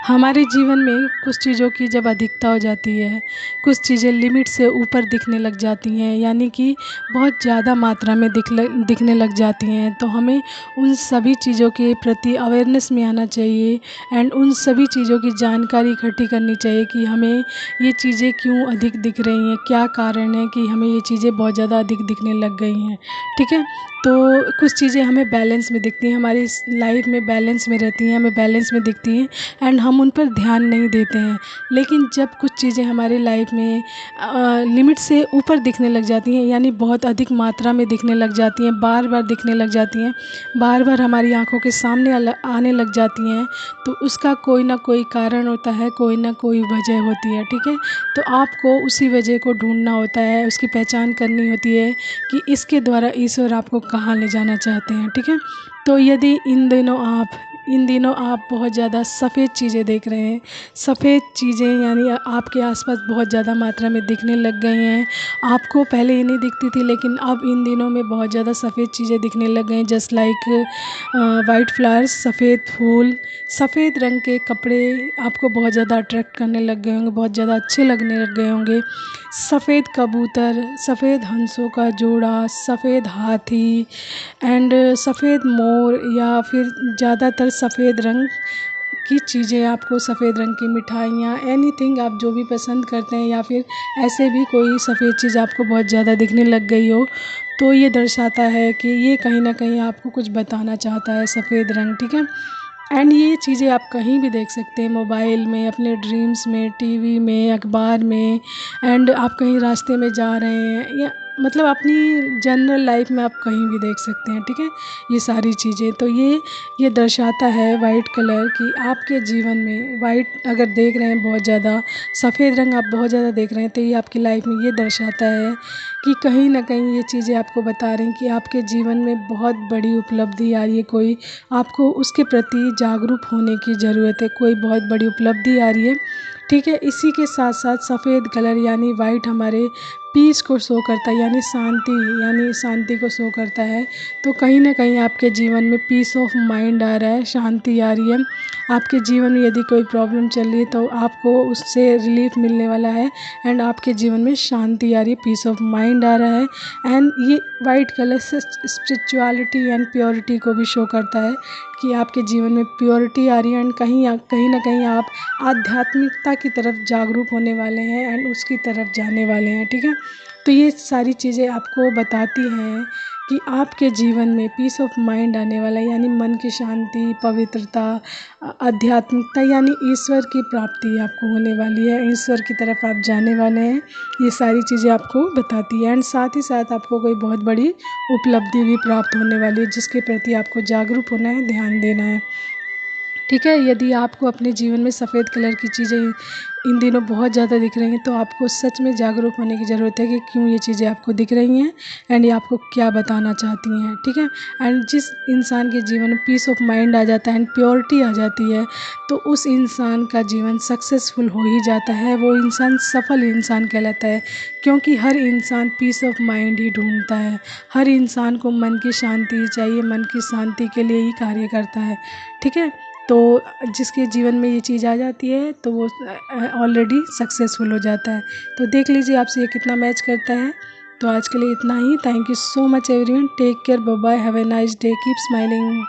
हमारे जीवन में कुछ चीज़ों की जब अधिकता हो जाती है, कुछ चीज़ें लिमिट से ऊपर दिखने लग जाती हैं, यानी कि बहुत ज़्यादा मात्रा में दिखने लग जाती हैं, तो हमें उन सभी चीज़ों के प्रति अवेयरनेस में आना चाहिए एंड उन सभी चीज़ों की जानकारी इकट्ठी करनी चाहिए कि हमें ये चीज़ें क्यों अधिक दिख रही हैं, क्या कारण है कि हमें ये चीज़ें बहुत ज़्यादा अधिक दिखने लग गई हैं। ठीक है? तो कुछ चीज़ें हमें बैलेंस में दिखती हैं, हमारी लाइफ में बैलेंस में रहती हैं, हमें बैलेंस में दिखती हैं एंड हम उन पर ध्यान नहीं देते हैं। लेकिन जब कुछ चीज़ें हमारी लाइफ में लिमिट से ऊपर दिखने लग जाती हैं, यानी बहुत अधिक मात्रा में दिखने लग जाती हैं, बार बार दिखने लग जाती हैं, बार बार हमारी आंखों के सामने आने लग जाती हैं, तो उसका कोई ना कोई कारण होता है, कोई ना कोई वजह होती है। ठीक है? तो आपको उसी वजह को ढूंढना होता है, उसकी पहचान करनी होती है कि इसके द्वारा ईश्वर आपको कहाँ ले जाना चाहते हैं। ठीक है? तो यदि इन दिनों आप बहुत ज़्यादा सफ़ेद चीज़ें देख रहे हैं, सफ़ेद चीज़ें यानी आपके आसपास बहुत ज़्यादा मात्रा में दिखने लग गई हैं, आपको पहले ये नहीं दिखती थी लेकिन अब इन दिनों में बहुत ज़्यादा सफ़ेद चीज़ें दिखने लग गई हैं, जस्ट लाइक वाइट फ्लावर्स, सफ़ेद फूल, सफ़ेद रंग के कपड़े आपको बहुत ज़्यादा अट्रैक्ट करने लग गए होंगे, बहुत ज़्यादा अच्छे लगने लग गए होंगे। सफ़ेद कबूतर, सफ़ेद हंसों का जोड़ा, सफ़ेद हाथी एंड सफ़ेद मोर या फिर ज़्यादातर सफ़ेद रंग की चीज़ें, आपको सफ़ेद रंग की मिठाइयाँ, एनीथिंग आप जो भी पसंद करते हैं या फिर ऐसे भी कोई सफ़ेद चीज़ आपको बहुत ज़्यादा दिखने लग गई हो, तो ये दर्शाता है कि ये कहीं ना कहीं आपको कुछ बताना चाहता है सफ़ेद रंग। ठीक है? एंड ये चीज़ें आप कहीं भी देख सकते हैं, मोबाइल में, अपने ड्रीम्स में, टीवी में, अखबार में एंड आप कहीं रास्ते में जा रहे हैं या मतलब अपनी जनरल लाइफ में आप कहीं भी देख सकते हैं। ठीक है? ये सारी चीज़ें तो ये दर्शाता है वाइट कलर कि आपके जीवन में वाइट अगर देख रहे हैं बहुत ज़्यादा, सफ़ेद रंग आप बहुत ज़्यादा देख रहे हैं, तो ये आपकी लाइफ में ये दर्शाता है कि कहीं ना कहीं ये चीज़ें आपको बता रही हैं कि आपके जीवन में बहुत बड़ी उपलब्धि आ रही है, कोई आपको उसके प्रति जागरूक होने की ज़रूरत है, कोई बहुत बड़ी उपलब्धि आ रही है। ठीक है? इसी के साथ साथ सफ़ेद कलर यानी वाइट हमारे पीस को शो करता है, यानी शांति को शो करता है। तो कहीं ना कहीं आपके जीवन में पीस ऑफ माइंड आ रहा है, शांति आ रही है। आपके जीवन में यदि कोई प्रॉब्लम चल रही है तो आपको उससे रिलीफ मिलने वाला है एंड आपके जीवन में शांति आ रही है, पीस ऑफ माइंड आ रहा है। एंड ये वाइट कलर से स्पिरिचुअलिटी एंड प्योरिटी को भी शो करता है कि आपके जीवन में प्योरिटी आ रही है एंड कहीं ना कहीं आप आध्यात्मिकता की तरफ जागरूक होने वाले हैं एंड उसकी तरफ जाने वाले हैं। ठीक है? तो ये सारी चीज़ें आपको बताती हैं कि आपके जीवन में पीस ऑफ माइंड आने वाला है, यानी मन की शांति, पवित्रता, आध्यात्मिकता यानी ईश्वर की प्राप्ति आपको होने वाली है, ईश्वर की तरफ आप जाने वाले हैं। ये सारी चीज़ें आपको बताती है एंड साथ ही साथ आपको कोई बहुत बड़ी उपलब्धि भी प्राप्त होने वाली है जिसके प्रति आपको जागरूक होना है, ध्यान देना है। ठीक है? यदि आपको अपने जीवन में सफ़ेद कलर की चीज़ें इन दिनों बहुत ज़्यादा दिख रही हैं, तो आपको सच में जागरूक होने की ज़रूरत है कि क्यों ये चीज़ें आपको दिख रही हैं एंड ये आपको क्या बताना चाहती हैं। ठीक है? एंड जिस इंसान के जीवन में पीस ऑफ माइंड आ जाता है एंड प्योरिटी आ जाती है, तो उस इंसान का जीवन सक्सेसफुल हो ही जाता है, वो इंसान सफल इंसान कहलाता है, क्योंकि हर इंसान पीस ऑफ माइंड ही ढूंढता है। हर इंसान को मन की शांति चाहिए, मन की शांति के लिए ही कार्य करता है। ठीक है? तो जिसके जीवन में ये चीज़ आ जाती है तो वो ऑलरेडी सक्सेसफुल हो जाता है। तो देख लीजिए आपसे ये कितना मैच करता है। तो आज के लिए इतना ही। Thank you so much everyone. Take care, bye bye, have a nice day, keep smiling.